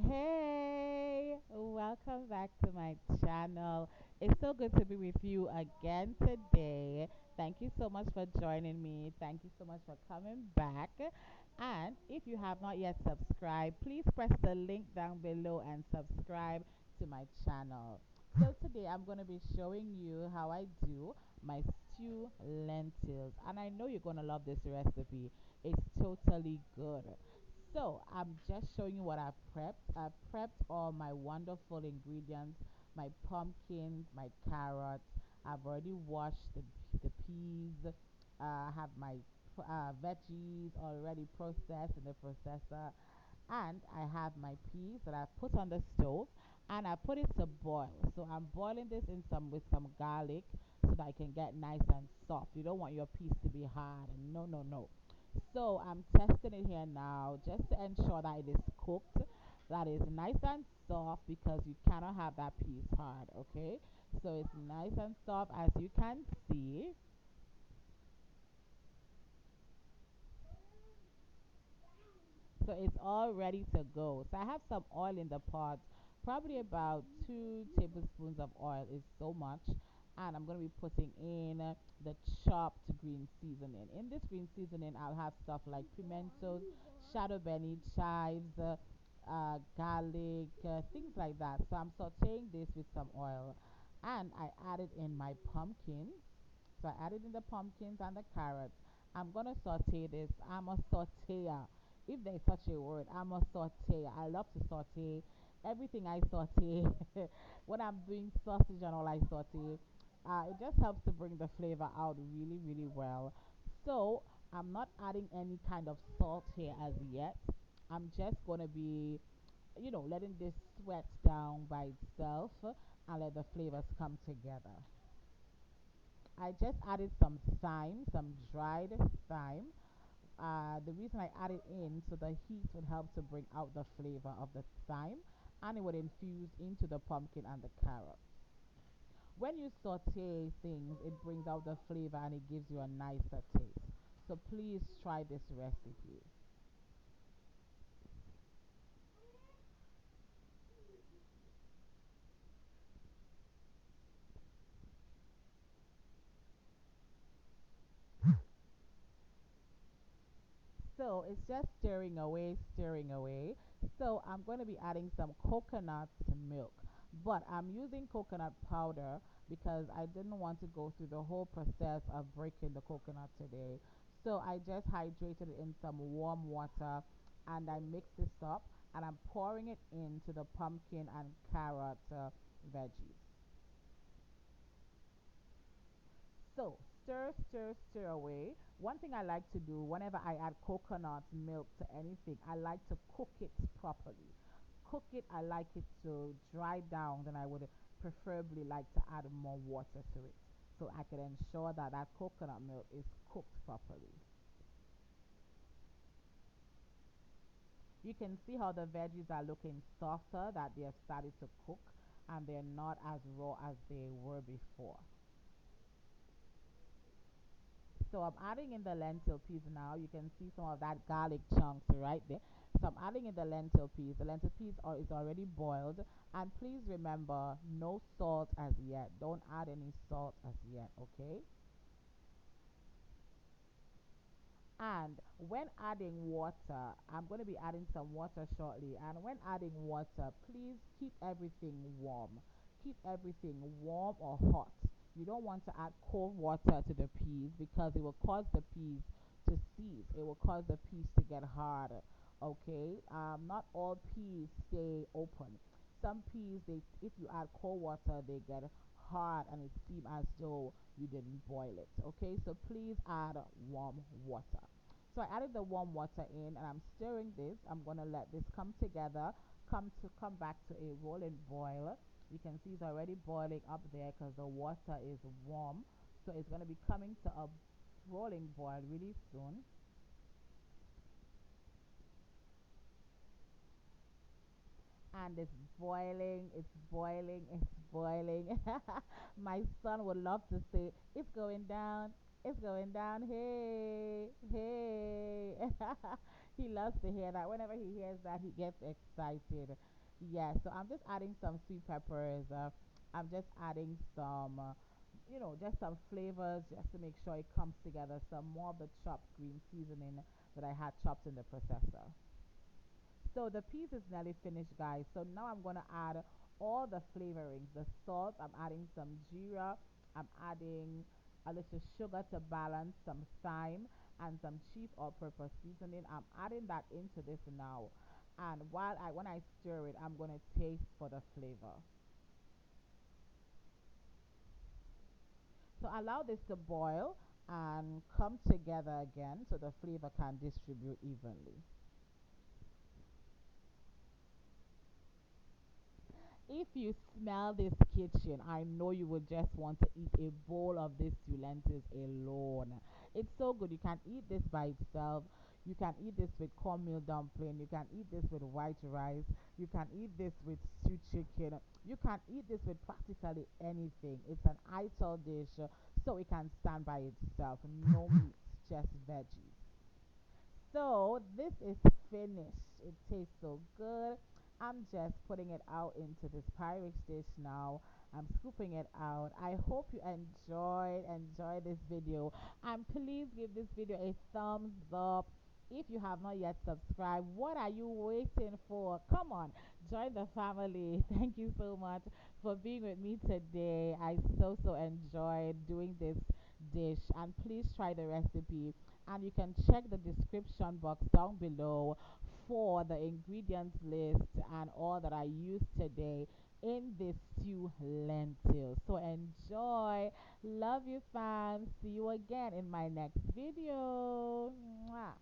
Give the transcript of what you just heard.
Hey, welcome back to my channel. It's so good to be with you again today. Thank you so much for joining me. Thank you so much for coming back. And if you have not yet subscribed, please press the link down below and subscribe to my channel. So today I'm going to be showing you how I do my stew lentils. And I know you're going to love this recipe. It's totally good. So I'm just showing you what I've prepped. I've prepped all my wonderful ingredients, my pumpkins, my carrots. I've already washed the peas. I have my veggies already processed in the processor. And I have my peas that I put on the stove and I put it to boil. So I'm boiling this in some with some garlic so that I can get nice and soft. You don't want your peas to be hard. No, no, no. So I'm testing it here now just to ensure that it is cooked, that is nice and soft because you cannot have that piece hard, okay? So it's nice and soft as you can see. So it's all ready to go. So I have some oil in the pot, probably about 2 tablespoons of oil is so much. And I'm going to be putting in the chopped green seasoning. In this green seasoning, I'll have stuff like pimentos, shadobeni, chives, garlic, things like that. So I'm sauteing this with some oil. And I added in my pumpkin. So I added in the pumpkins and the carrots. I'm gonna saute this. I'm a sauteer. If there's such a word, I'm a sauteer. I love to saute everything I saute. When I'm doing sausage and all I saute, it just helps to bring the flavor out really, really well. So I'm not adding any kind of salt here as yet. I'm just gonna be, letting this sweat down by itself and let the flavors come together. I just added some thyme, some dried thyme. The reason I added in so the heat would help to bring out the flavor of the thyme and it would infuse into the pumpkin and the carrot. When you saute things, it brings out the flavor and it gives you a nicer taste. So please try this recipe. So it's just stirring away, stirring away. So I'm going to be adding some coconut milk, but I'm using coconut powder because I didn't want to go through the whole process of breaking the coconut today. So I just hydrated it in some warm water and I mixed this up and I'm pouring it into the pumpkin and carrot veggies. So stir, stir, stir away. One thing I like to do whenever I add coconut milk to anything, I like to cook it properly. Cook it, I like it to dry down, then I would preferably like to add more water to it. So I can ensure that that coconut milk is cooked properly. You can see how the veggies are looking softer, that they have started to cook and they're not as raw as they were before. So I'm adding in the lentil peas now. You can see some of that garlic chunks right there. So I'm adding in the lentil peas. The lentil peas is already boiled. And please remember, no salt as yet. Don't add any salt as yet, okay? And when adding water, I'm going to be adding some water shortly. And when adding water, please keep everything warm. Keep everything warm or hot. You don't want to add cold water to the peas because it will cause the peas to seize. It will cause the peas to get harder. Okay? Not all peas stay open. Some peas, they if you add cold water, they get hard and it seems as though you didn't boil it. Okay, so please add warm water. So I added the warm water in and I'm stirring this. I'm gonna let this come together, come back to a rolling boil. You can see it's already boiling up there because the water is warm. So it's gonna be coming to a rolling boil really soon. And it's boiling, it's boiling, it's boiling. My son would love to say, it's going down, it's going down, hey, hey. He loves to hear that. Whenever he hears that, he gets excited. Yeah, so I'm just adding some sweet peppers. I'm just adding some, just some flavors just to make sure it comes together. Some more of the chopped green seasoning that I had chopped in the processor. So the peas is nearly finished, guys. So now I'm gonna add all the flavorings. The salt, I'm adding some jeera, I'm adding a little sugar to balance, some thyme, and some chive or pepper seasoning. I'm adding that into this now. And when I stir it, I'm gonna taste for the flavor. So allow this to boil and come together again so the flavor can distribute evenly. If you smell this kitchen, I know you will just want to eat a bowl of this stew lentils alone. It's so good. You can eat this by itself. You can eat this with cornmeal dumpling. You can eat this with white rice. You can eat this with stewed chicken. You can eat this with practically anything. It's an ITAL dish, so it can stand by itself. No meat, just veggies. So this is finished. It tastes so good. I'm just putting it out into this Pyrex dish now. I'm scooping it out. I hope you enjoy this video, and please give this video a thumbs up. If you have not yet subscribed, what are you waiting for? Come on, join the family. Thank you so much for being with me today. I so enjoyed doing this dish, and please try the recipe, and you can check the description box down below for the ingredients list and all that I used today in this stew lentil. So enjoy. Love you, fam. See you again in my next video. Mwah.